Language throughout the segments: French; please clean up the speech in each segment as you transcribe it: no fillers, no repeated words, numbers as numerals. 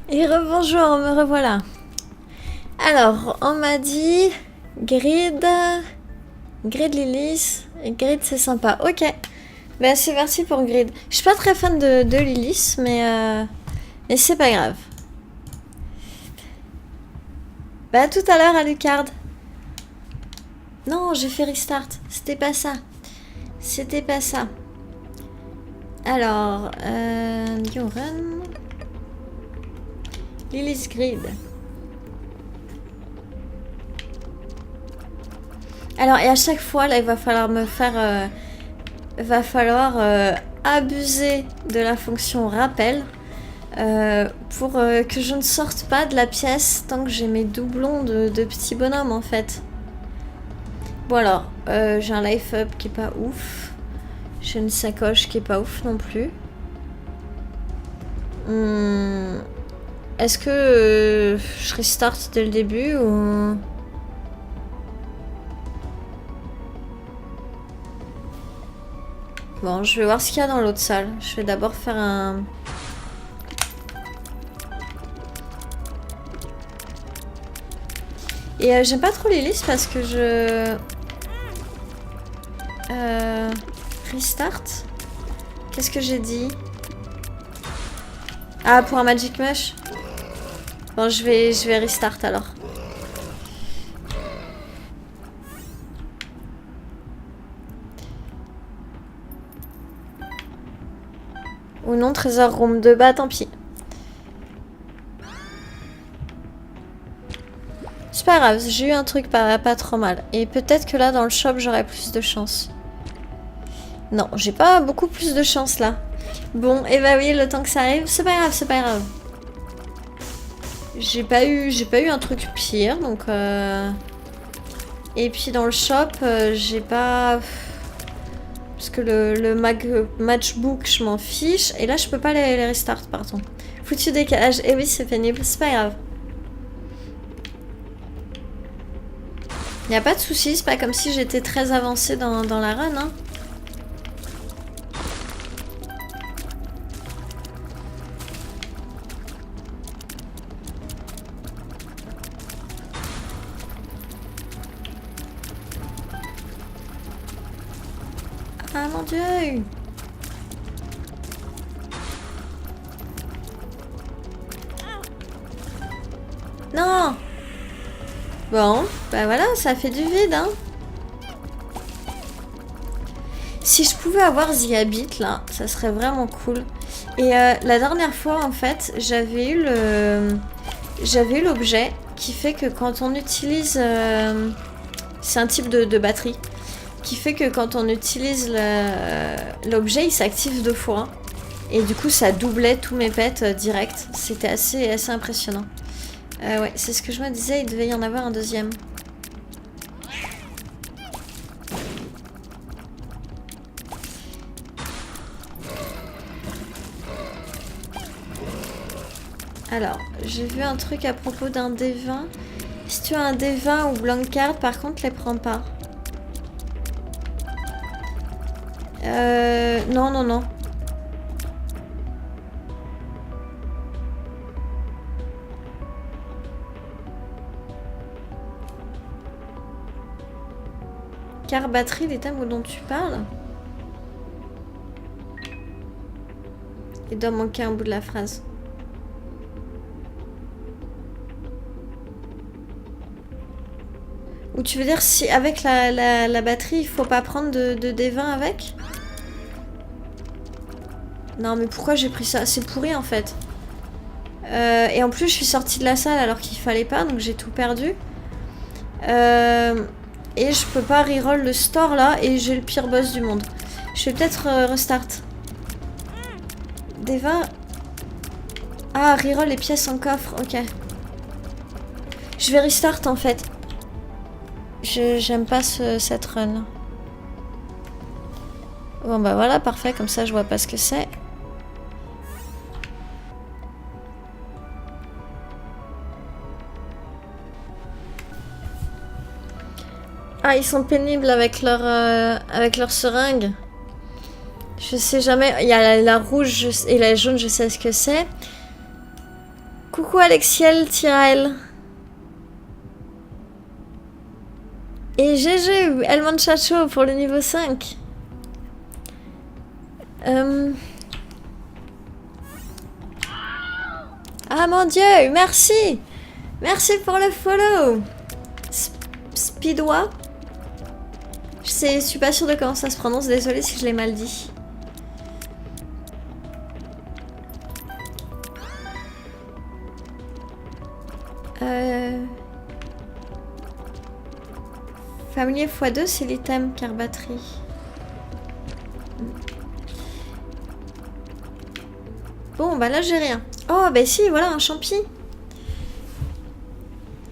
Et rebonjour, me revoilà. Alors, on m'a dit grid, grid Lilith, et grid c'est sympa. Ok, bah c'est parti pour grid. Je suis pas très fan de Lilith, mais c'est pas grave. Bah à tout à l'heure, Alucard. Non, j'ai fait restart. C'était pas ça. C'était pas ça. Alors, New Run. Lilith Grid. Alors, et à chaque fois, là, il va falloir me faire... va falloir abuser de la fonction rappel pour que je ne sorte pas de la pièce tant que j'ai mes doublons de petits bonhommes, en fait. Bon alors, j'ai un life up qui est pas ouf. J'ai une sacoche qui est pas ouf non plus. Est-ce que je restart dès le début ou... Bon, je vais voir ce qu'il y a dans l'autre salle. Je vais d'abord faire un... Et j'aime pas trop les listes parce que je... Restart. Qu'est-ce que j'ai dit? Ah, pour un Magic Mush. Bon, je vais restart alors. Ou non, Trésor Room 2, bah tant pis. C'est pas grave, j'ai eu un truc pas trop mal. Et peut-être que là, dans le shop, j'aurai plus de chance. Non, j'ai pas beaucoup plus de chance là. Bon, et bah oui, le temps que ça arrive, c'est pas grave, c'est pas grave. J'ai pas eu un truc pire, donc... Et puis dans le shop, j'ai pas... Parce que le matchbook, je m'en fiche. Et là, je peux pas les restart, pardon. Foutu décalage. Et oui, c'est pénible, c'est pas grave. Y a pas de soucis, c'est pas comme si j'étais très avancée dans la run, hein. Ah mon dieu! Non! Bon, bah voilà, ça fait du vide, hein. Si je pouvais avoir The Habit, là, ça serait vraiment cool. Et la dernière fois, en fait, j'avais eu l'objet qui fait que quand on utilise... c'est un type de batterie. Qui fait que quand on utilise l'objet, il s'active 2 fois. Et du coup, ça doublait tous mes pets direct. C'était assez impressionnant. Ouais, c'est ce que je me disais, il devait y en avoir un deuxième. Alors, j'ai vu un truc à propos d'un D20. Si tu as un D20 ou blank card, par contre, les prends pas. Non, non, non. Car batterie, les thèmes dont tu parles. Il doit manquer un bout de la phrase. Ou tu veux dire si avec la batterie, il faut pas prendre de D20 avec? Non, mais pourquoi j'ai pris ça? C'est pourri en fait. Et en plus, je suis sortie de la salle alors qu'il fallait pas, donc j'ai tout perdu. Et je peux pas reroll le store là, et j'ai le pire boss du monde. Je vais peut-être restart. Deva. Ah, reroll les pièces en coffre, ok. Je vais restart en fait. J'aime pas cette run. Bon bah voilà, parfait, comme ça je vois pas ce que c'est. Ah, ils sont pénibles avec leur seringue. Je sais jamais. Il y a la rouge et la jaune, je sais ce que c'est. Coucou Alexiel, Tyrell. Et GG, El Manchacho pour le niveau 5. Ah mon dieu, merci. Merci pour le follow. Speedwa. Je suis pas sûre de comment ça se prononce, désolée si je l'ai mal dit. Familier x2, c'est l'item car batterie. Bon, bah là j'ai rien. Oh, bah si, voilà un champi.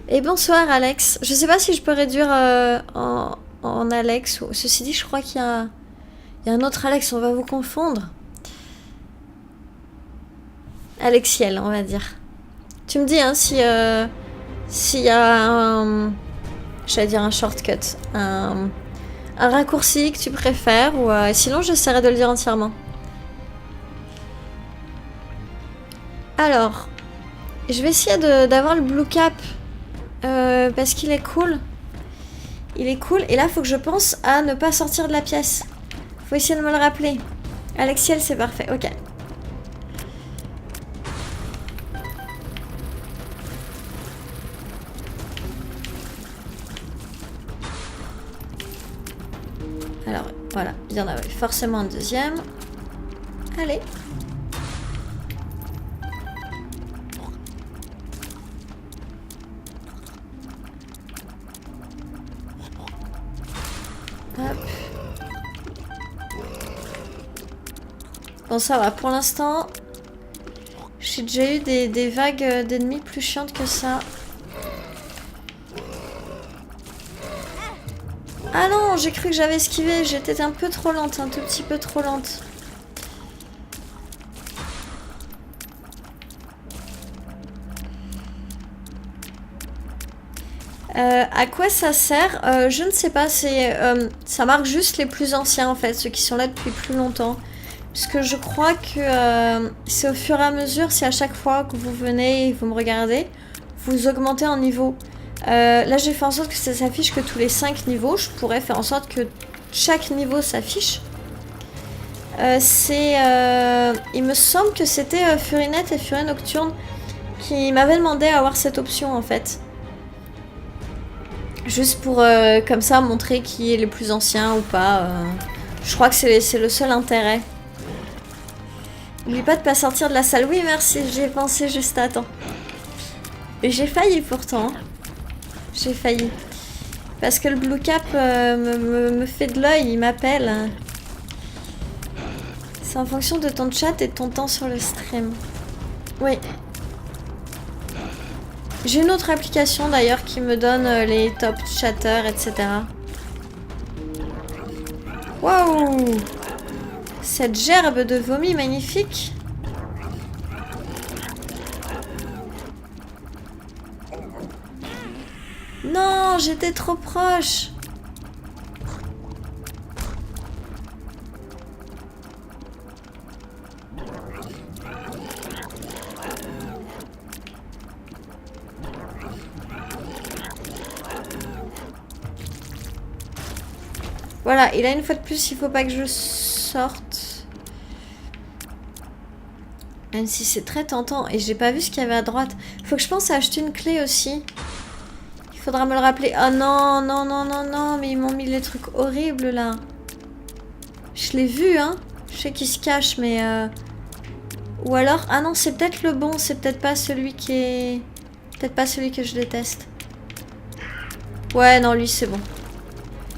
Et bonsoir Alex. Je sais pas si je peux réduire en Alex. Ceci dit, je crois qu'il y a un autre Alex, on va vous confondre. Alexiel, on va dire. Tu me dis hein, s'il y a un... J'allais dire un shortcut. Un raccourci que tu préfères. Ou sinon, j'essaierai de le dire entièrement. Alors, je vais essayer d'avoir le blue cap. Parce qu'il est cool. Il est cool. Et là, il faut que je pense à ne pas sortir de la pièce. Faut essayer de me le rappeler. Alexiel, c'est parfait. Ok. Alors, voilà. Il y en avait forcément un deuxième. Allez. Hop. Bon, ça va. Pour l'instant, j'ai déjà eu des vagues d'ennemis plus chiantes que ça. Ah non, j'ai cru que j'avais esquivé. J'étais un peu trop lente, un tout petit peu trop lente. À quoi ça sert? Je ne sais pas. Ça marque juste les plus anciens en fait, ceux qui sont là depuis plus longtemps. Puisque je crois que c'est au fur et à mesure, si à chaque fois que vous venez et vous me regardez, vous augmentez en niveau. Là j'ai fait en sorte que ça s'affiche que tous les 5 niveaux. Je pourrais faire en sorte que chaque niveau s'affiche. Il me semble que c'était Furinette et Furie Nocturne qui m'avaient demandé à avoir cette option en fait. Juste pour comme ça montrer qui est le plus ancien ou pas. Je crois que c'est le seul intérêt. N'oublie pas de pas sortir de la salle. Oui merci, j'y ai pensé juste à temps. Et j'ai failli pourtant. J'ai failli. Parce que le blue cap me fait de l'œil, il m'appelle. C'est en fonction de ton chat et de ton temps sur le stream. Oui. J'ai une autre application d'ailleurs qui me donne les top chatters, etc. Waouh! Cette gerbe de vomi magnifique. Non, j'étais trop proche. Voilà, et là une fois de plus, il faut pas que je sorte. Même si c'est très tentant et j'ai pas vu ce qu'il y avait à droite. Faut que je pense à acheter une clé aussi. Il faudra me le rappeler. Oh non, non, non, non, non, mais ils m'ont mis des trucs horribles là. Je l'ai vu, hein. Je sais qu'il se cache, mais... Ou alors... Ah non, c'est peut-être le bon, c'est peut-être pas celui qui est... Peut-être pas celui que je déteste. Ouais, non, lui c'est bon.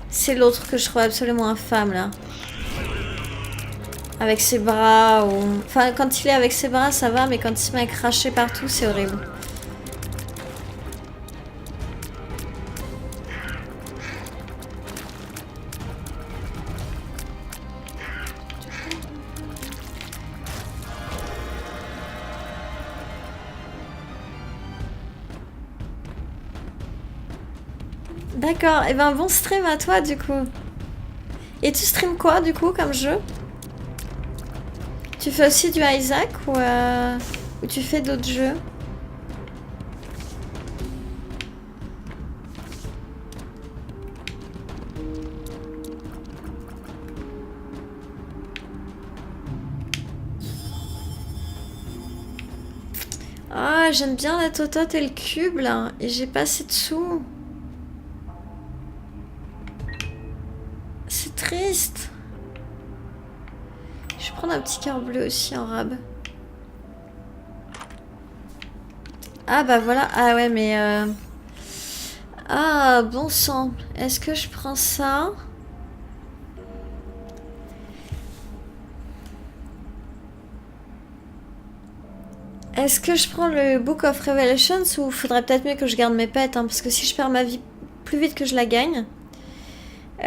C'est l'autre que je trouve absolument infâme là. Avec ses bras ou... Enfin, quand il est avec ses bras, ça va, mais quand il se met à cracher partout, c'est horrible. D'accord, et ben bon stream à toi du coup. Et tu stream quoi du coup comme jeu? Tu fais aussi du Isaac ou tu fais d'autres jeux? Ah, j'aime bien la totote et le cube là. Et j'ai pas assez de sous. C'est triste. Je vais prendre un petit cœur bleu aussi en rab. Ah bah voilà. Ah ouais mais... Ah bon sang. Est-ce que je prends ça? Est-ce que je prends le Book of Revelations ou faudrait peut-être mieux que je garde mes pets hein, parce que si je perds ma vie plus vite que je la gagne...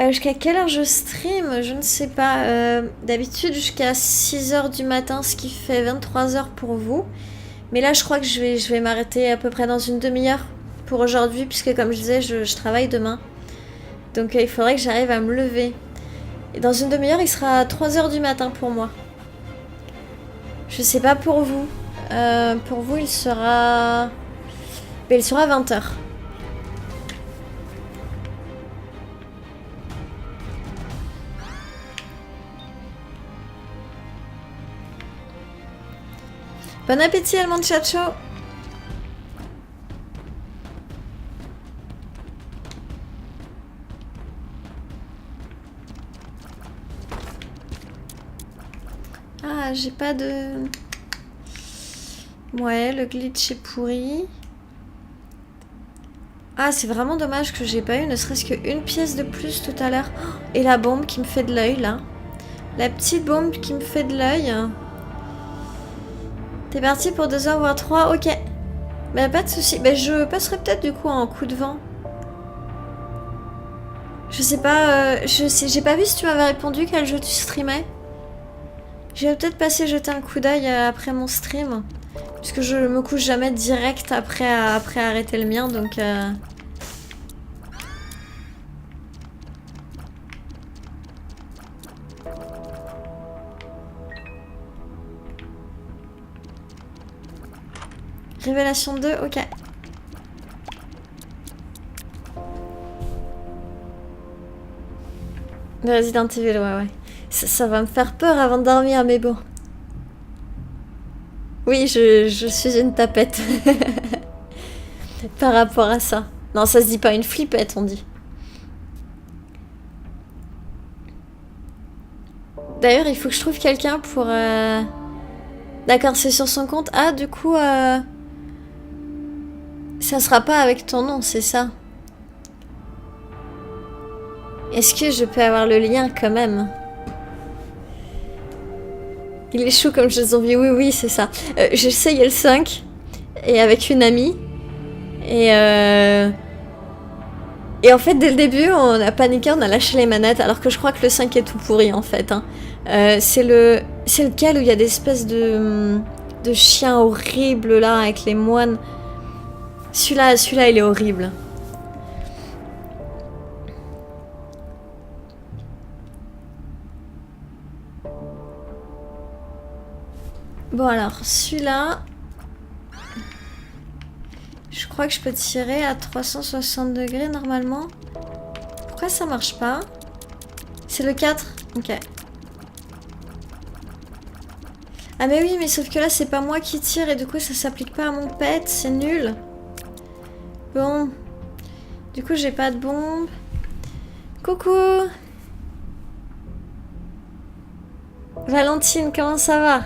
jusqu'à quelle heure je stream? Je ne sais pas. D'habitude jusqu'à 6h du matin, ce qui fait 23h pour vous. Mais là, je crois que je vais m'arrêter à peu près dans une demi-heure pour aujourd'hui, puisque comme je disais, je travaille demain. Donc il faudrait que j'arrive à me lever. Et dans une demi-heure, il sera 3h du matin pour moi. Je sais pas pour vous. Pour vous, il sera... Mais il sera 20h. Bon appétit, el muchacho! Ah, j'ai pas de... Ouais, le glitch est pourri. Ah, c'est vraiment dommage que j'ai pas eu ne serait-ce qu'une pièce de plus tout à l'heure. Oh, et la bombe qui me fait de l'œil, là. La petite bombe qui me fait de l'œil. T'es parti pour 2h voire 3, ok. Bah pas de soucis. Bah je passerai peut-être du coup en coup de vent. Je sais pas, j'ai pas vu si tu m'avais répondu quel jeu tu streamais. Je vais peut-être passer jeter un coup d'œil après mon stream. Puisque je me couche jamais direct après arrêter le mien, donc... Révélation 2, ok. Resident Evil, ouais. Ça va me faire peur avant de dormir, mais bon. Oui, je suis une tapette. Par rapport à ça. Non, ça se dit pas une flippette, on dit. D'ailleurs, il faut que je trouve quelqu'un pour... D'accord, c'est sur son compte. Ah, du coup... Ça sera pas avec ton nom, c'est ça? Est-ce que je peux avoir le lien quand même? Il est chou comme je zombie, oui, c'est ça. J'ai essayé le 5, et avec une amie, et en fait, dès le début, on a paniqué, on a lâché les manettes, alors que je crois que le 5 est tout pourri, en fait. Hein. C'est lequel où il y a des espèces de chiens horribles, là, avec les moines. Celui-là, il est horrible. Bon alors, celui-là... Je crois que je peux tirer à 360 degrés normalement. Pourquoi ça marche pas? C'est le 4? Ok. Ah mais oui, mais sauf que là c'est pas moi qui tire et du coup ça s'applique pas à mon pet, c'est nul. Bon. Du coup j'ai pas de bombe. Coucou! Valentine, comment ça va?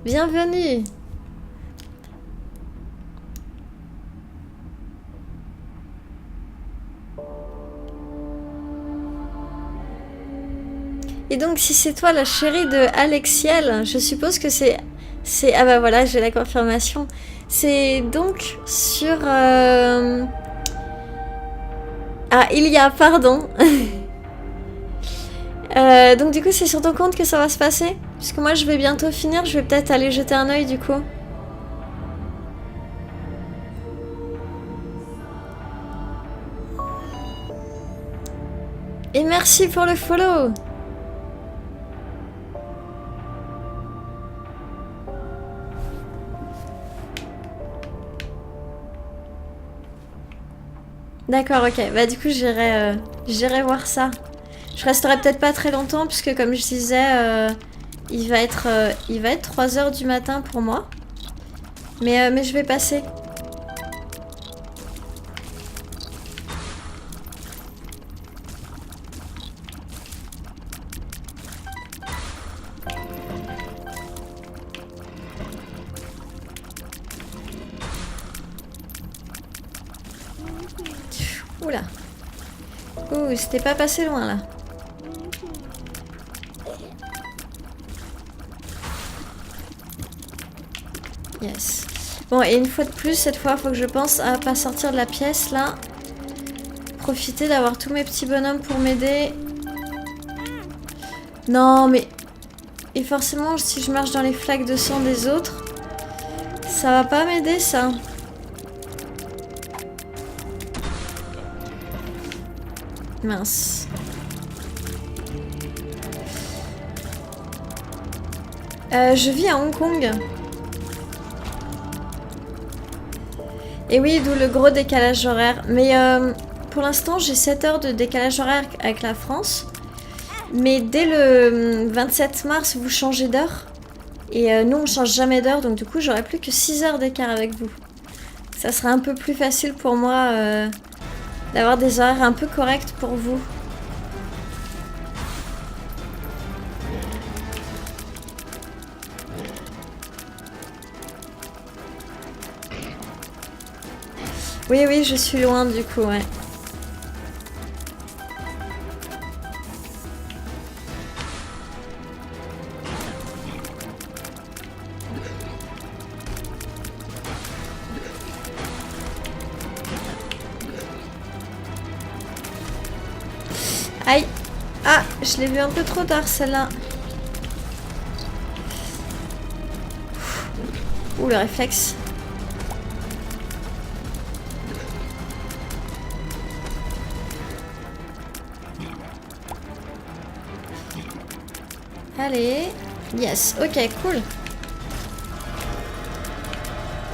Bienvenue! Et donc si c'est toi la chérie de Alexiel, je suppose que c'est... Ah bah voilà, j'ai la confirmation. C'est donc sur... Ah, Ilia, pardon. Donc du coup c'est sur ton compte que ça va se passer? Puisque moi je vais bientôt finir, je vais peut-être aller jeter un œil du coup. Et merci pour le follow. D'accord, ok. Bah du coup j'irai voir ça. Je resterai peut-être pas très longtemps puisque comme je disais, il va être 3h du matin pour moi. Mais je vais passer. Oula. Ouh, c'était pas passé loin là. Yes. Bon, et une fois de plus, cette fois, faut que je pense à pas sortir de la pièce là. Profiter d'avoir tous mes petits bonhommes pour m'aider. Non, mais... Et forcément, si je marche dans les flaques de sang des autres, ça va pas m'aider ça. Mince. Je vis à Hong Kong. Et oui, d'où le gros décalage horaire. Mais pour l'instant, j'ai 7 heures de décalage horaire avec la France. Mais dès le 27 mars, vous changez d'heure. Et nous, on change jamais d'heure. Donc du coup, j'aurai plus que 6 heures d'écart avec vous. Ça sera un peu plus facile pour moi d'avoir des horaires un peu corrects pour vous. Oui, oui, je suis loin du coup, ouais. Aïe! Ah, je l'ai vu un peu trop tard celle-là. Ouh, le réflexe. Allez, yes, ok, cool.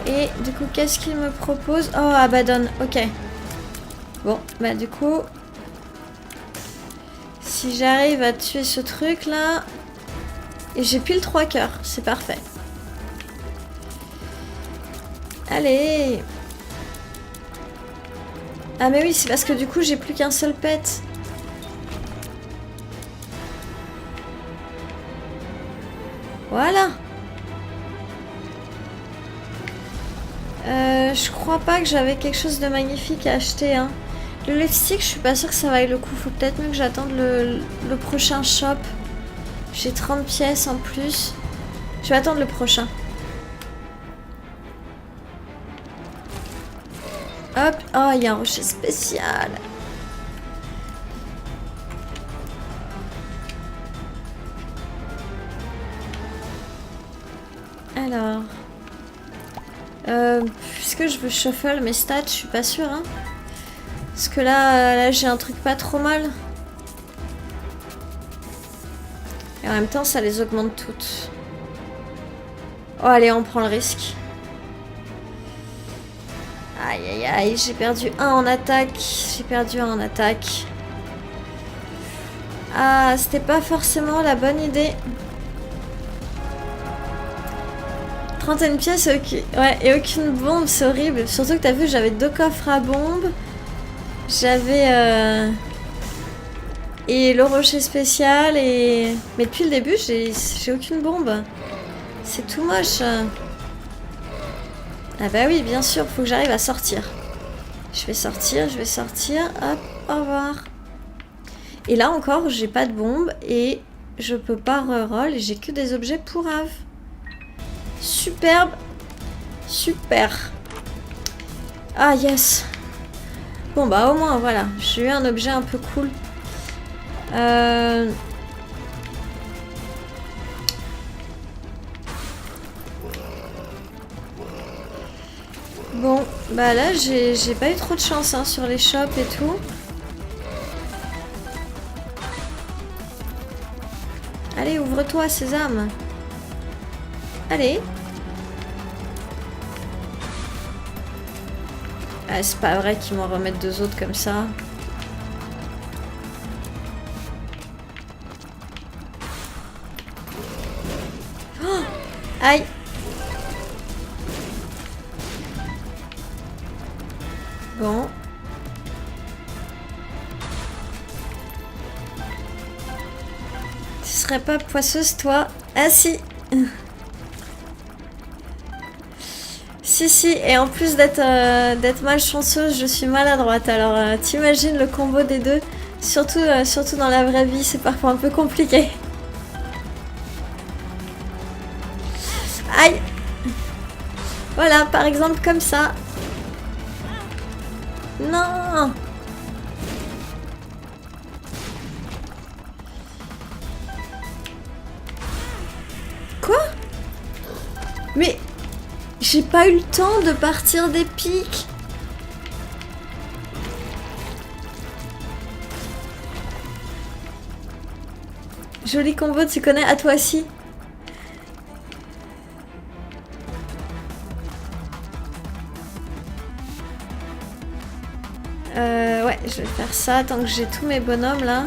Et du coup, qu'est-ce qu'il me propose? Oh, Abaddon, ok. Bon, bah du coup, si j'arrive à tuer ce truc là, et j'ai pile 3 cœurs, c'est parfait. Allez. Ah mais oui, c'est parce que du coup, j'ai plus qu'un seul pet. Voilà. Je crois pas que j'avais quelque chose de magnifique à acheter. Hein. Le lipstick, je suis pas sûre que ça vaille le coup. Faut peut-être mieux que j'attende le prochain shop. J'ai 30 pièces en plus. Je vais attendre le prochain. Hop. Oh, il y a un rocher spécial. Alors... puisque je veux shuffle mes stats, je suis pas sûre. Hein. Parce que là j'ai un truc pas trop mal. Et en même temps, ça les augmente toutes. Oh, allez, on prend le risque. Aïe, aïe, aïe, j'ai perdu un en attaque. J'ai perdu un en attaque. Ah, c'était pas forcément la bonne idée. 31 pièces ouais, et aucune bombe, c'est horrible. Surtout que t'as vu, j'avais 2 coffres à bombes. J'avais... Et le rocher spécial et... Mais depuis le début, j'ai aucune bombe. C'est tout moche. Ah bah oui, bien sûr, faut que j'arrive à sortir. Je vais sortir. Hop, au revoir. Et là encore, j'ai pas de bombe et je peux pas reroll et j'ai que des objets pourraves. Superbe. Super. Ah yes. Bon bah au moins voilà, j'ai eu un objet un peu cool. Bon, bah là j'ai pas eu trop de chance hein, sur les shops et tout. Allez, ouvre-toi, sésame. Allez. Ah, c'est pas vrai qu'ils m'en remettent 2 autres comme ça. Oh, aïe. Bon. Tu serais pas poisseuse, toi? Ah si. Si, et en plus d'être malchanceuse, je suis maladroite. Alors, t'imagines le combo des deux? Surtout dans la vraie vie, c'est parfois un peu compliqué. Aïe! Voilà, par exemple, comme ça. Non! Quoi? Mais... j'ai pas eu le temps de partir des pics. Joli combo, tu connais? À toi aussi. Ouais, je vais faire ça tant que j'ai tous mes bonhommes là.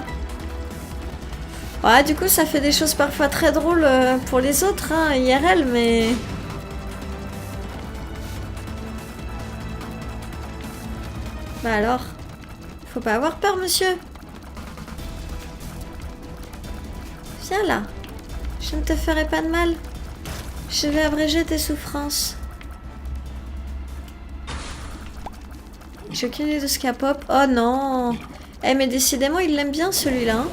Ouais, du coup, ça fait des choses parfois très drôles pour les autres, hein, IRL, mais... Bah alors, faut pas avoir peur, monsieur. Viens là. Je ne te ferai pas de mal. Je vais abréger tes souffrances. J'ai aucune idée de ce qu'il y a pop. Oh non. Eh mais décidément, il l'aime bien celui-là. Hein.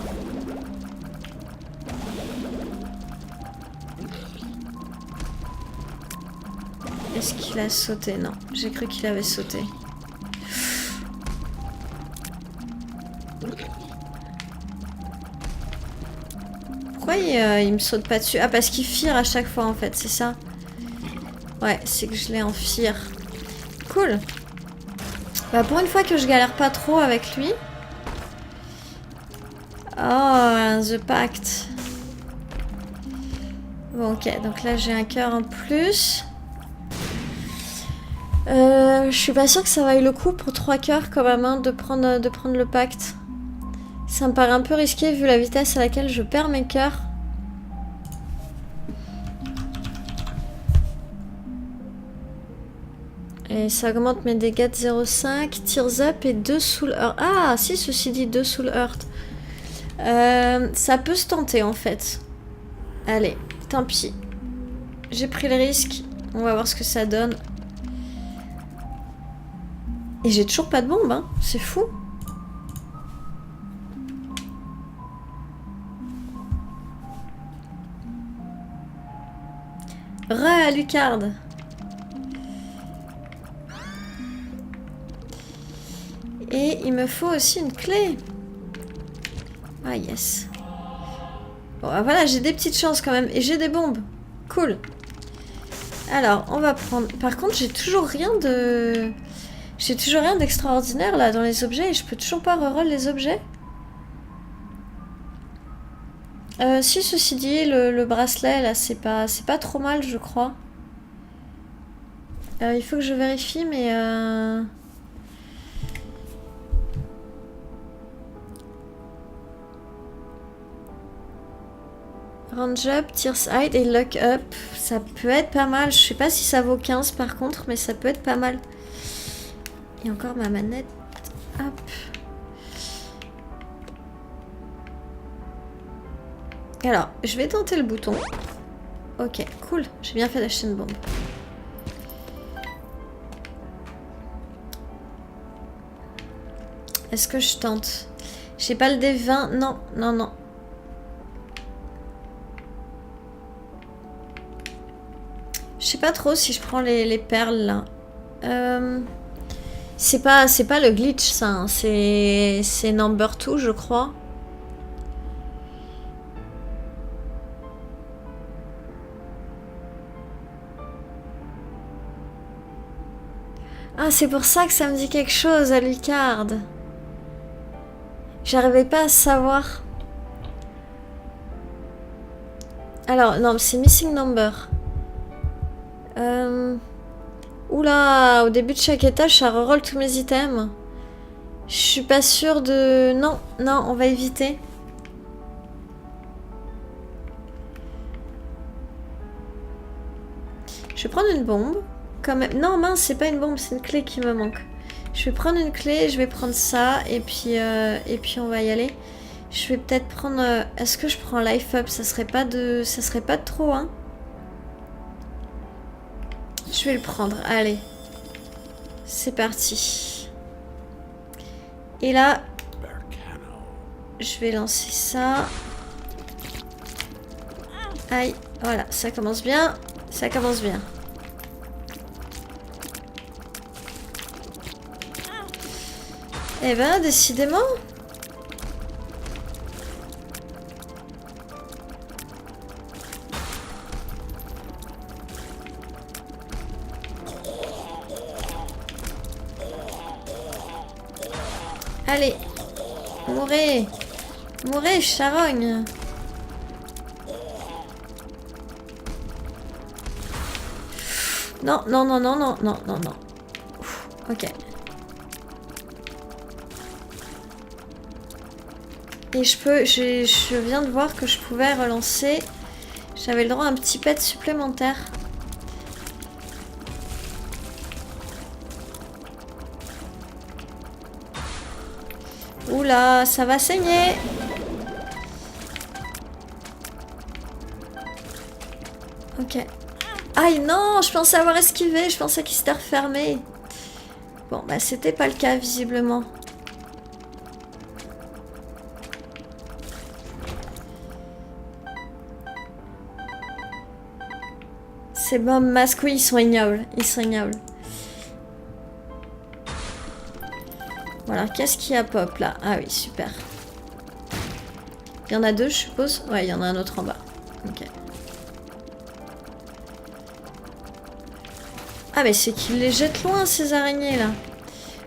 Est-ce qu'il a sauté? Non, j'ai cru qu'il avait sauté. Pourquoi il me saute pas dessus? Ah, parce qu'il fire à chaque fois en fait, c'est ça? Ouais, c'est que je l'ai en fire. Cool. Bah pour une fois que je galère pas trop avec lui. Oh, The Pact. Bon, ok, donc là j'ai un cœur en plus. Je suis pas sûre que ça vaille le coup pour 3 cœurs quand même hein, de prendre le pacte. Ça me paraît un peu risqué vu la vitesse à laquelle je perds mes cœurs. Et ça augmente mes dégâts de 0,5, Tears Up et 2 Soul Hurt. Ah, si, ceci dit, 2 Soul Hurt. Ça peut se tenter, en fait. Allez, tant pis. J'ai pris le risque. On va voir ce que ça donne. Et j'ai toujours pas de bombe, hein. C'est fou. Alucard. Et il me faut aussi une clé. Ah yes. Bon voilà, j'ai des petites chances quand même. Et j'ai des bombes. Cool. Alors, on va prendre... Par contre, j'ai toujours rien de... J'ai toujours rien d'extraordinaire là dans les objets. Et je peux toujours pas reroll les objets. Si ceci dit, le bracelet là, c'est pas trop mal, je crois. Il faut que je vérifie, mais... Range up, Tears Hide et Luck up. Ça peut être pas mal. Je sais pas si ça vaut 15 par contre, mais ça peut être pas mal. Et encore ma manette. Hop. Alors, je vais tenter le bouton. Ok, cool. J'ai bien fait d'acheter une bombe. Est-ce que je tente? J'ai pas le D20. Non, non, non. Je sais pas trop si je prends les perles là. C'est pas le glitch ça. Hein. C'est number 2 je crois. Ah, c'est pour ça que ça me dit quelque chose, Alucard. J'arrivais pas à savoir. Alors, non, c'est missing number. Oula, au début de chaque étage, ça reroll tous mes items. Je suis pas sûre de... Non, non, on va éviter. Je vais prendre une bombe. Quand même... Non, mince, c'est pas une bombe, c'est une clé qui me manque. Je vais prendre une clé, je vais prendre ça, et puis on va y aller. Je vais peut-être prendre... Est-ce que je prends Life Up? Ça serait pas de trop, hein. Je vais le prendre, allez. C'est parti. Et là, je vais lancer ça. Aïe, voilà, ça commence bien. Ça commence bien. Eh ben, décidément. Allez, mourez. Mourez, charogne. Non, non, non, non, non, non, non, non. Ouf, ok. Et je viens de voir que je pouvais relancer. J'avais le droit à un petit pet supplémentaire. Oula, ça va saigner. Ok. Aïe non, je pensais avoir esquivé, je pensais qu'il s'était refermé. Bon, bah c'était pas le cas visiblement. Ces bombes masques, oui, ils sont ignobles. Ils sont ignobles. Voilà, qu'est-ce qu'il y a pop là? Ah oui, super. Il y en a deux, je suppose? Ouais, il y en a un autre en bas. Ok. Ah mais c'est qu'il les jette loin ces araignées là.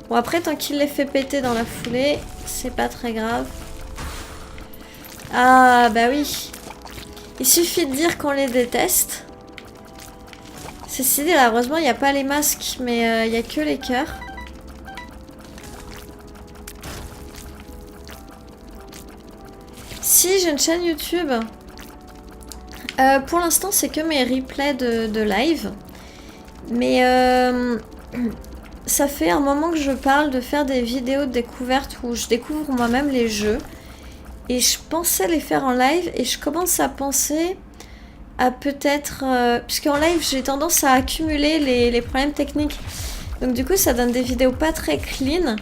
Bon après tant qu'il les fait péter dans la foulée, c'est pas très grave. Ah bah oui. Il suffit de dire qu'on les déteste. Ceci dit là, heureusement il n'y a pas les masques mais il n'y a que les cœurs. Si j'ai une chaîne YouTube. Pour l'instant c'est que mes replays de live. Mais ça fait un moment que je parle de faire des vidéos de découverte où je découvre moi-même les jeux. Et je pensais les faire en live et je commence à penser à peut-être... puisqu'en live j'ai tendance à accumuler les problèmes techniques. Donc du coup ça donne des vidéos pas très clean.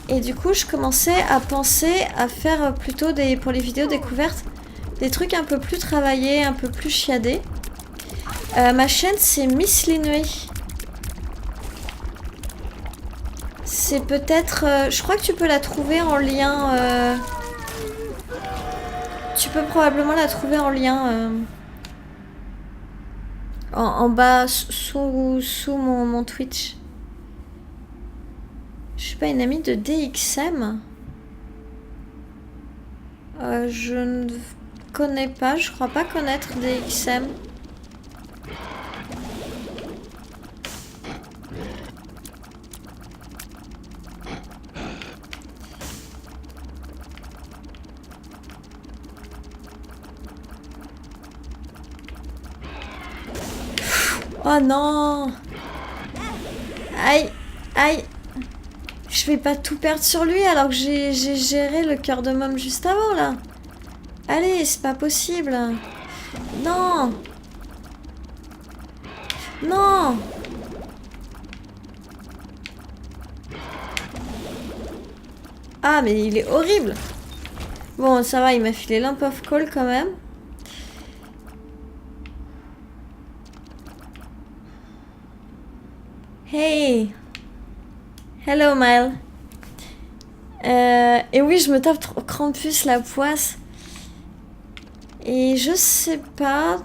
Et du coup je commençais à penser à faire plutôt pour les vidéos découvertes des trucs un peu plus travaillés, un peu plus chiadés. Ma chaîne c'est Miss Linway. C'est peut-être... je crois que tu peux la trouver en lien... tu peux probablement la trouver en lien... en bas, sous mon Twitch. Je suis pas une amie de DXM. Je ne connais pas, je crois pas connaître DXM. Oh non! Aïe! Aïe! Je vais pas tout perdre sur lui alors que j'ai géré le cœur de môme juste avant là. Allez, c'est pas possible. Non! Non! Ah mais il est horrible! Bon ça va, il m'a filé l'imp of call quand même. Hey! Hello, Mile. Et oui, je me tape trop Krampus, la poisse. Et je sais pas...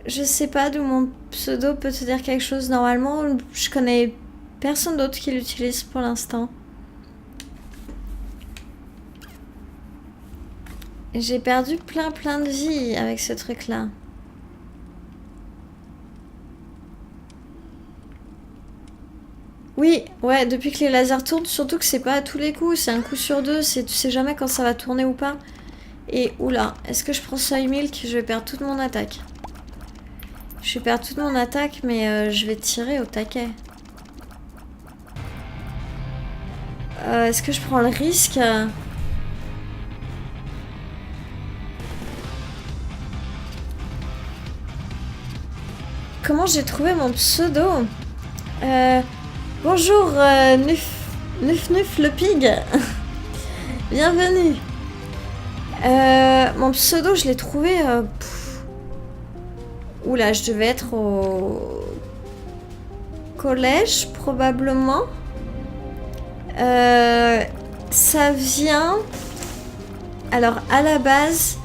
Je sais pas d'où mon pseudo peut te dire quelque chose. Normalement, je connais personne d'autre qui l'utilise pour l'instant. J'ai perdu plein de vie avec ce truc-là. Oui, ouais, depuis que les lasers tournent, surtout que c'est pas à tous les coups, c'est un coup sur deux, tu sais jamais quand ça va tourner ou pas. Et oula, est-ce que je prends Soy Milk? Je vais perdre toute mon attaque. Je vais perdre toute mon attaque, mais je vais tirer au taquet. Est-ce que je prends le risque? Comment j'ai trouvé mon pseudo? Bonjour, Nuf Nuf le pig. Bienvenue. Mon pseudo, je l'ai trouvé... Oula, je devais être au collège, probablement. Ça vient... Alors, à la base...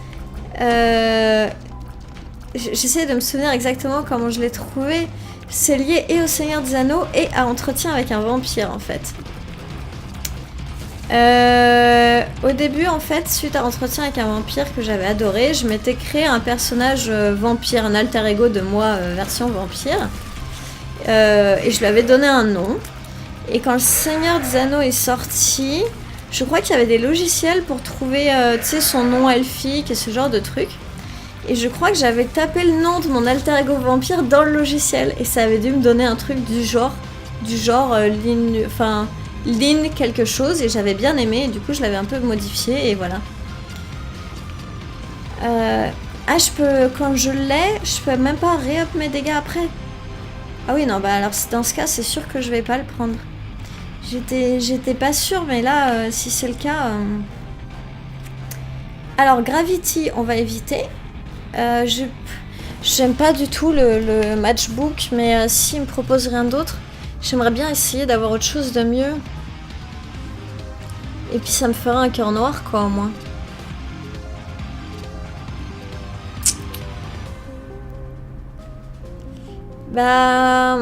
J'essaie de me souvenir exactement comment je l'ai trouvé. C'est lié et au Seigneur des Anneaux et à Entretien avec un vampire, en fait. Au début, en fait, suite à Entretien avec un vampire que j'avais adoré, je m'étais créé un personnage vampire, un alter ego de moi version vampire. Et je lui avais donné un nom. Et quand le Seigneur des Anneaux est sorti, je crois qu'il y avait des logiciels pour trouver tu sais, son nom elfique et ce genre de trucs. Et je crois que j'avais tapé le nom de mon alter ego vampire dans le logiciel. Et ça avait dû me donner un truc du genre Lynn quelque chose. Et j'avais bien aimé. Et du coup, je l'avais un peu modifié. Et voilà. Je peux... Quand je l'ai, je peux même pas re-up mes dégâts après. Ah oui, non, bah alors dans ce cas, c'est sûr que je vais pas le prendre. J'étais pas sûre, mais là, si c'est le cas... Alors, Gravity, on va éviter. J'aime pas du tout le matchbook, mais s'il me propose rien d'autre, j'aimerais bien essayer d'avoir autre chose de mieux. Et puis ça me fera un cœur noir, quoi, au moins. Bah...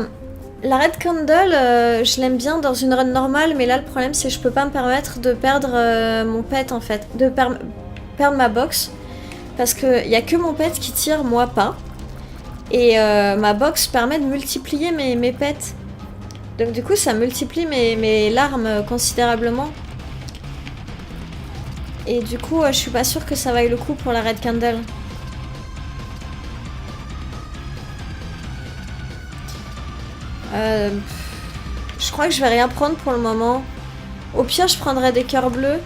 La Red Candle, je l'aime bien dans une run normale, mais là, le problème, c'est que je peux pas me permettre de perdre mon pet, en fait. De perdre ma box. Parce qu'il n'y a que mon pet qui tire, moi pas. Et ma box permet de multiplier mes pets. Donc du coup, ça multiplie mes larmes considérablement. Et du coup, je suis pas sûre que ça vaille le coup pour la Red Candle. Je crois que je vais rien prendre pour le moment. Au pire, je prendrai des cœurs bleus.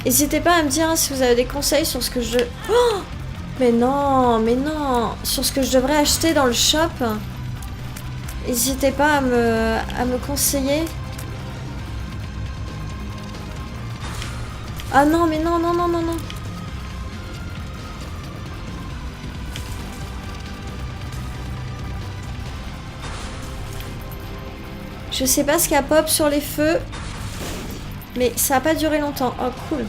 N'hésitez pas à me dire si vous avez des conseils sur ce que je... Oh, mais non. Sur ce que je devrais acheter dans le shop. N'hésitez pas à me conseiller. Ah non, mais non. Je sais pas ce qu'il y a pop sur les feux. Mais ça a pas duré longtemps. Oh, cool.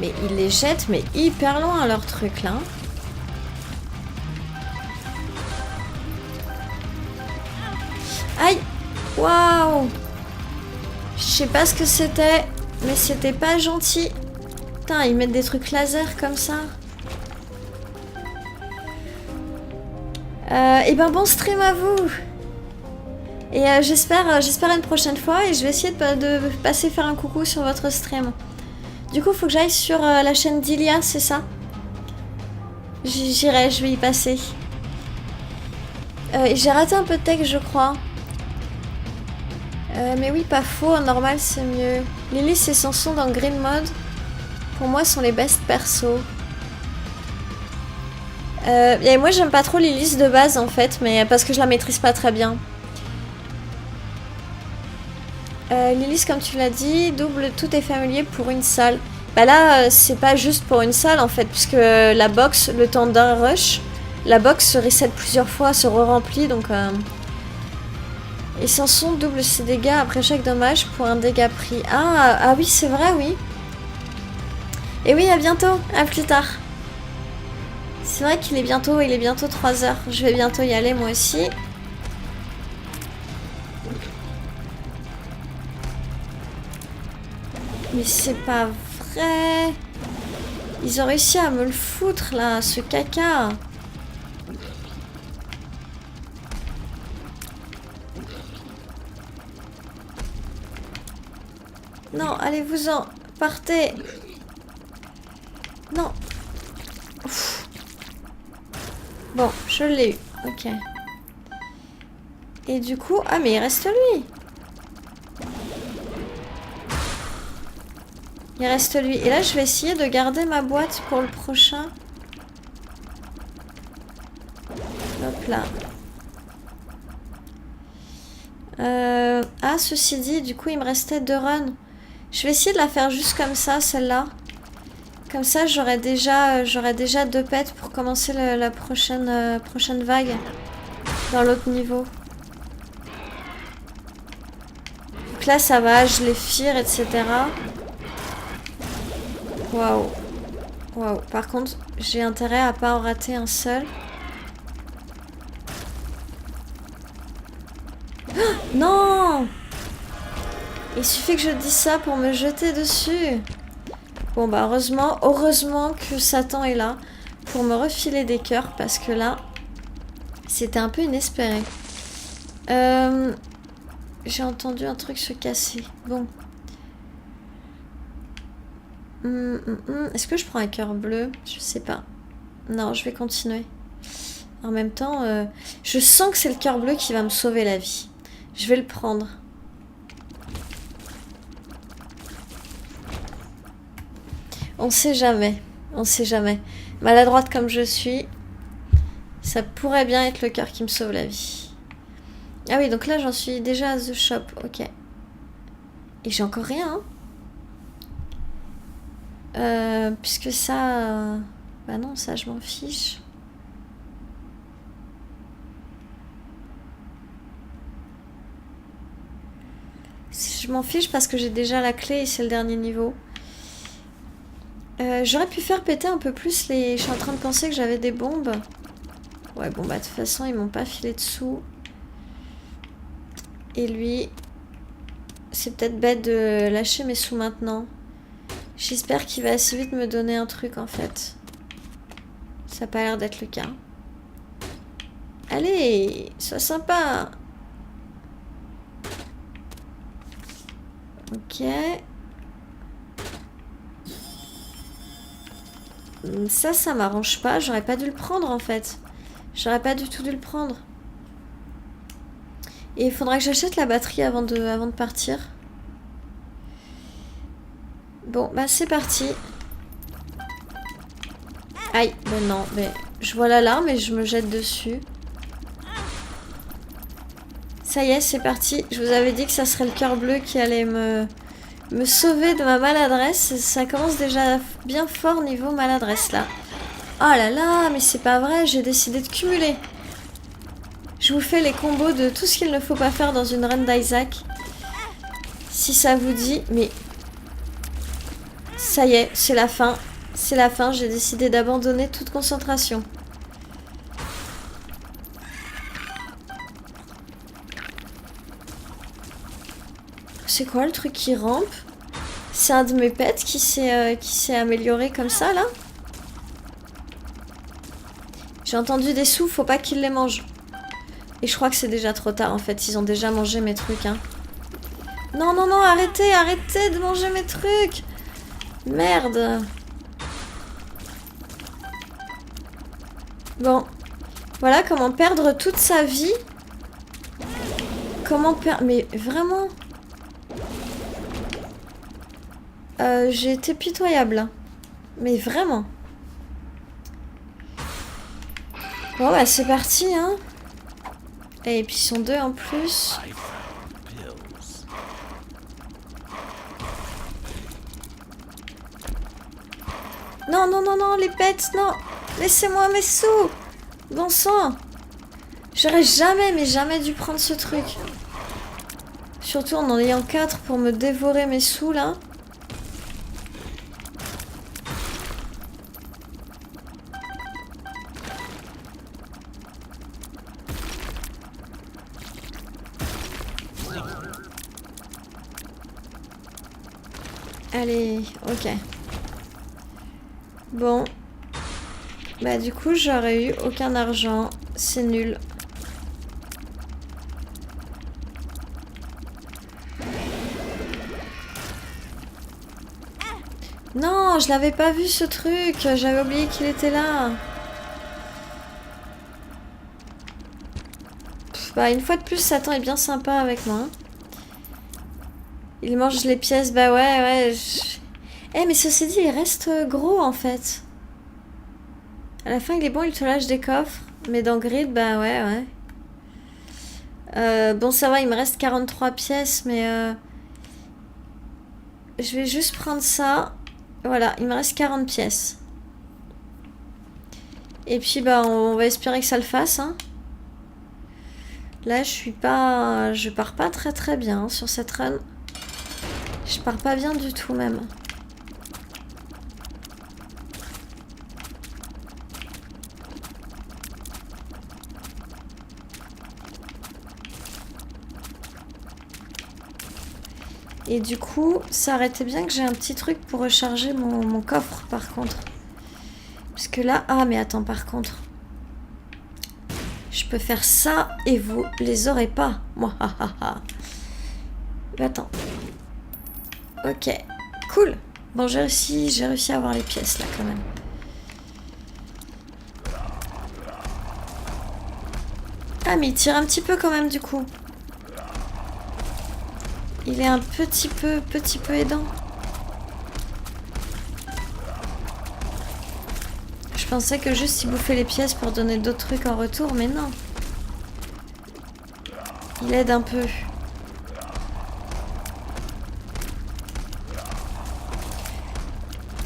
Mais ils les jettent, mais hyper loin, leur truc, là. Aïe! Waouh! Je sais pas ce que c'était, mais c'était pas gentil. Putain, ils mettent des trucs laser comme ça. Et ben bon stream à vous. Et j'espère une prochaine fois. Et je vais essayer de passer faire un coucou sur votre stream. Du coup, faut que j'aille sur la chaîne d'Ilia, c'est ça? J'irai, je vais y passer. J'ai raté un peu de texte, je crois. Mais oui, pas faux, en normal c'est mieux. Lilith et Sanson dans Green Mode, pour moi, sont les best persos. Et moi, j'aime pas trop Lilith de base, en fait, mais parce que je la maîtrise pas très bien. Lilith, comme tu l'as dit, double tout est familier pour une salle. Bah là, c'est pas juste pour une salle, en fait, puisque la box, le temps d'un rush, la box se reset plusieurs fois, se re-remplit, donc... Et Sanson double ses dégâts après chaque dommage pour un dégât pris. Ah oui, c'est vrai, oui. Et oui, à bientôt, à plus tard. C'est vrai qu'il est bientôt 3h. Je vais bientôt y aller, moi aussi. Mais c'est pas vrai. Ils ont réussi à me le foutre, là, ce caca. Non, allez-vous-en. Partez. Non. Ouf. Bon, je l'ai eu. Ok. Et du coup... Ah, mais il reste lui. Il reste lui. Et là, je vais essayer de garder ma boîte pour le prochain. Hop là. Ah, ceci dit, du coup, il me restait 2 runs. Je vais essayer de la faire juste comme ça, celle-là. Comme ça, j'aurai déjà 2 pets pour commencer la prochaine vague. Dans l'autre niveau. Donc là, ça va, je les fire, etc. Waouh. Waouh. Par contre, j'ai intérêt à pas en rater un seul. Oh, non! Il suffit que je dise ça pour me jeter dessus. Bon bah heureusement que Satan est là pour me refiler des cœurs parce que là, c'était un peu inespéré. J'ai entendu un truc se casser. Bon. Est-ce que je prends un cœur bleu? Je sais pas. Non, je vais continuer. En même temps, je sens que c'est le cœur bleu qui va me sauver la vie. Je vais le prendre. On sait jamais. On sait jamais. Maladroite comme je suis, ça pourrait bien être le cœur qui me sauve la vie. Ah oui, donc là, j'en suis déjà à The Shop. Ok. Et j'ai encore rien, hein. Puisque ça... Bah non, ça, je m'en fiche. Je m'en fiche parce que j'ai déjà la clé et c'est le dernier niveau. J'aurais pu faire péter un peu plus les... Je suis en train de penser que j'avais des bombes. Ouais, bon, bah de toute façon, ils m'ont pas filé dessous. Et lui... C'est peut-être bête de lâcher mes sous maintenant. J'espère qu'il va assez vite me donner un truc, en fait. Ça n'a pas l'air d'être le cas. Allez, sois sympa. Ok. Ça m'arrange pas. J'aurais pas dû le prendre, en fait. J'aurais pas du tout dû le prendre. Et il faudra que j'achète la batterie avant de partir. Bon, bah c'est parti. Aïe, ben non, mais je vois l'alarme et je me jette dessus. Ça y est, c'est parti. Je vous avais dit que ça serait le cœur bleu qui allait me sauver de ma maladresse. Ça commence déjà bien fort niveau maladresse, là. Oh là là, mais c'est pas vrai, j'ai décidé de cumuler. Je vous fais les combos de tout ce qu'il ne faut pas faire dans une run d'Isaac. Si ça vous dit, mais... Ça y est, c'est la fin. C'est la fin, j'ai décidé d'abandonner toute concentration. C'est quoi le truc qui rampe? C'est un de mes pets qui s'est amélioré comme ça, là? J'ai entendu des sous, faut pas qu'il les mange. Et je crois que c'est déjà trop tard, en fait. Ils ont déjà mangé mes trucs, hein. Non, non, non, arrêtez, arrêtez de manger mes trucs. Merde. Bon. Voilà comment perdre toute sa vie. Comment perdre... Mais vraiment... j'ai été pitoyable. Mais vraiment. Bon, bah c'est parti, hein. Et puis ils sont 2 en plus. Non, non, non, non, les pets, non. Laissez-moi mes sous. Bon sang. J'aurais jamais, mais jamais dû prendre ce truc. Surtout en ayant 4 pour me dévorer mes sous, là. Allez, ok. Bon. Bah du coup, j'aurais eu aucun argent. C'est nul. Non, je l'avais pas vu ce truc. J'avais oublié qu'il était là. Bah, une fois de plus, Satan est bien sympa avec moi. Il mange les pièces, bah ouais. Eh, mais ceci dit, il reste gros, en fait. À la fin, il est bon, il te lâche des coffres. Mais dans Grid, bah ouais. Bon, ça va, il me reste 43 pièces, mais... Je vais juste prendre ça. Voilà, il me reste 40 pièces. Et puis, bah, on va espérer que ça le fasse, hein. Là, je pars pas très bien sur cette run. Je pars pas bien du tout, même. Et du coup, ça aurait été bien que j'ai un petit truc pour recharger mon coffre, par contre. Parce que là... Ah, mais attends, par contre... Je peux faire ça et vous les aurez pas. Moi, attends. Ok, cool. Bon, j'ai réussi à avoir les pièces, là, quand même. Ah, mais il tire un petit peu, quand même, du coup. Il est un petit peu aidant. Je pensais que juste il bouffait les pièces pour donner d'autres trucs en retour, mais non. Il aide un peu.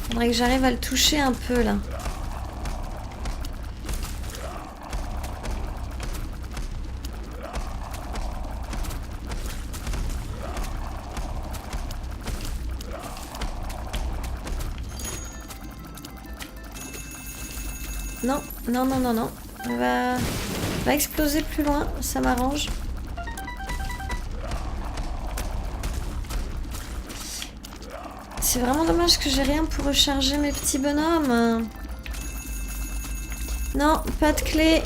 Faudrait que j'arrive à le toucher un peu, là. Non. On va exploser plus loin, ça m'arrange. C'est vraiment dommage que j'ai rien pour recharger mes petits bonhommes. Non, pas de clé.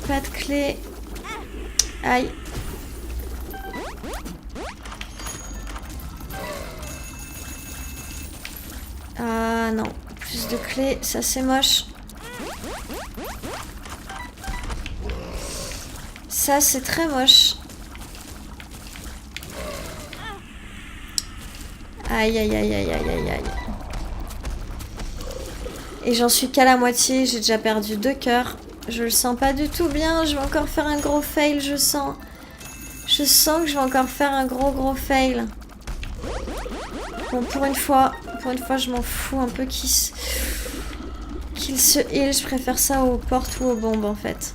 Pas de clé. Aïe. Ah non, plus de clés, ça c'est moche. Ça c'est très moche. Aïe. Et j'en suis qu'à la moitié, j'ai déjà perdu 2 cœurs. Je le sens pas du tout bien, je vais encore faire un gros fail, je sens. Je sens que je vais encore faire un gros fail. Bon, pour une fois, je m'en fous un peu qu'il se heal. Je préfère ça aux portes ou aux bombes, en fait.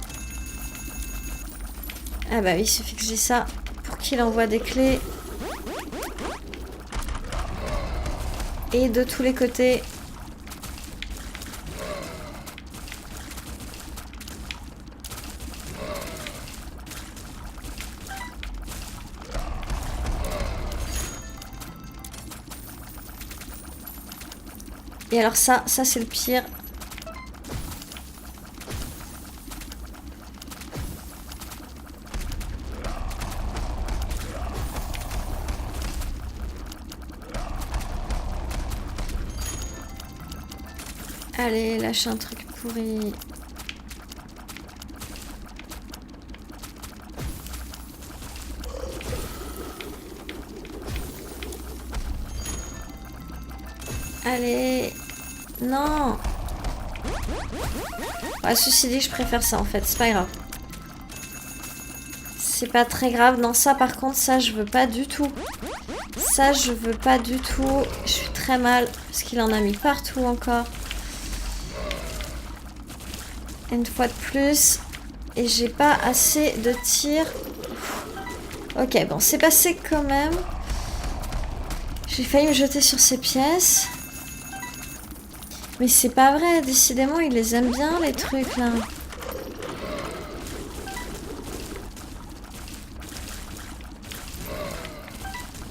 Ah bah oui, il suffit que j'ai ça pour qu'il envoie des clés. Et de tous les côtés. Et alors ça c'est le pire. Allez, lâche un truc pourri. Allez. Non. Ah, ceci dit, je préfère ça en fait. C'est pas grave. C'est pas très grave. Non, ça par contre, ça je veux pas du tout. Ça je veux pas du tout. Je suis très mal. Parce qu'il en a mis partout encore. Une fois de plus. Et j'ai pas assez de tirs. Ok, bon, c'est passé quand même. J'ai failli me jeter sur ces pièces. Mais c'est pas vrai, décidément, il les aime bien, les trucs, là.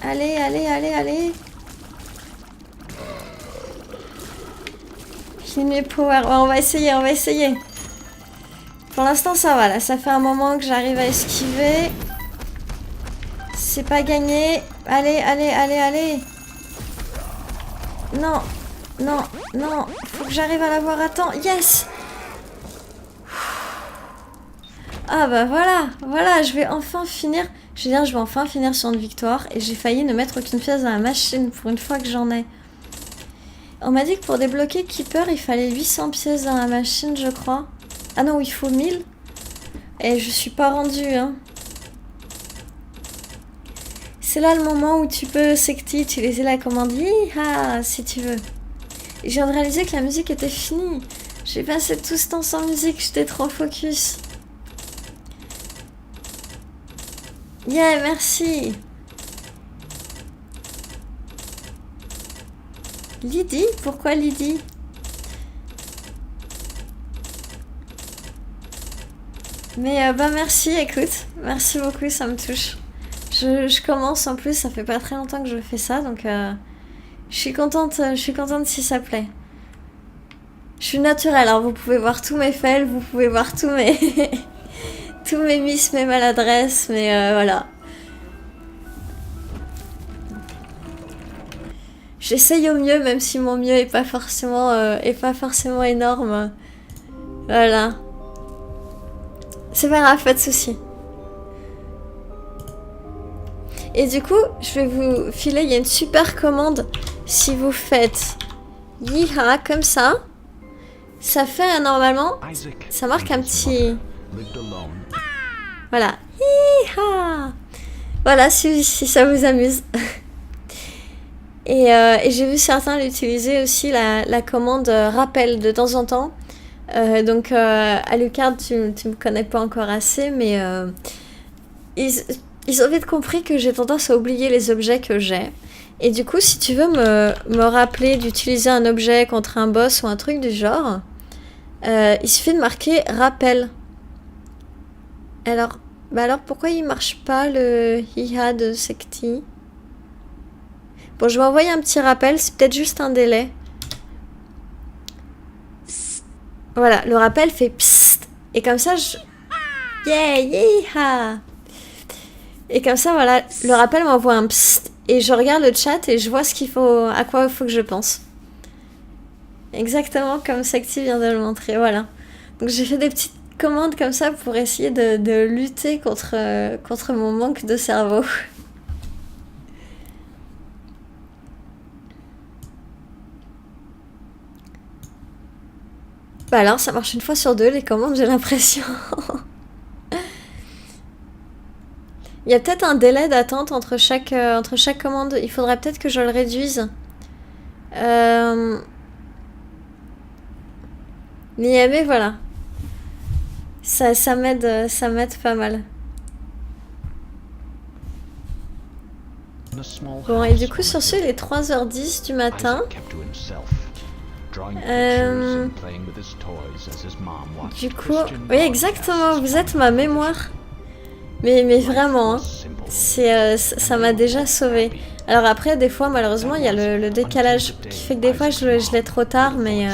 Allez. Clean power. Ouais, on va essayer. Pour l'instant, ça va, là. Ça fait un moment que j'arrive à esquiver. C'est pas gagné. Allez. Non. Faut que j'arrive à l'avoir à temps. Yes! Ah bah voilà, voilà, je vais enfin finir. Je veux dire, je vais enfin finir sur une victoire. Et j'ai failli ne mettre aucune pièce dans la machine pour une fois que j'en ai. On m'a dit que pour débloquer Keeper, il fallait 800 pièces dans la machine, je crois. Ah non, il faut 1000. Et je suis pas rendue, hein. C'est là le moment où tu peux, Secti, utiliser la commande Yiha, si tu veux. Et je viens de réaliser que la musique était finie. J'ai passé tout ce temps sans musique, j'étais trop focus. Yeah, merci. Lydie? Pourquoi Lydie? Mais bah merci, écoute. Merci beaucoup, ça me touche. Je commence en plus, ça fait pas très longtemps que je fais ça, donc je suis contente si ça plaît. Je suis naturelle, alors vous pouvez voir tous mes fails, vous pouvez voir tous mes tous mes miss, mes maladresses, mais voilà. J'essaye au mieux, même si mon mieux est pas forcément énorme. Voilà. C'est pas grave, pas de soucis. Et du coup, je vais vous filer, il y a une super commande. Si vous faites Yiha comme ça, ça fait normalement, ça marque un petit... Voilà. Yiha. Voilà, si ça vous amuse. Et j'ai vu certains l'utiliser aussi, la commande rappel de temps en temps. Donc, Alucard, tu me connais pas encore assez, mais ils ont vite compris que j'ai tendance à oublier les objets que j'ai. Et du coup, si tu veux me rappeler d'utiliser un objet contre un boss ou un truc du genre, il suffit de marquer rappel. Alors pourquoi il marche pas le Hiha de Secti? Bon, je vais envoyer un petit rappel, c'est peut-être juste un délai. Voilà, le rappel fait psst. Et comme ça, yeah, yeeha. Et comme ça, voilà, le rappel m'envoie un psst. Et je regarde le chat et je vois à quoi il faut que je pense. Exactement comme Secti vient de le montrer, voilà. Donc j'ai fait des petites commandes comme ça pour essayer de lutter contre mon manque de cerveau. Bah alors, ça marche une fois sur deux, les commandes, j'ai l'impression. Il y a peut-être un délai d'attente entre chaque commande. Il faudrait peut-être que je le réduise. Mais voilà. Ça m'aide pas mal. Bon, et du coup, sur ce, il est 3h10 du matin. Du coup, oui, exactement, vous êtes ma mémoire. Mais vraiment, hein, ça m'a déjà sauvé. Alors après, des fois, malheureusement, il y a le décalage qui fait que des fois, je l'ai trop tard, mais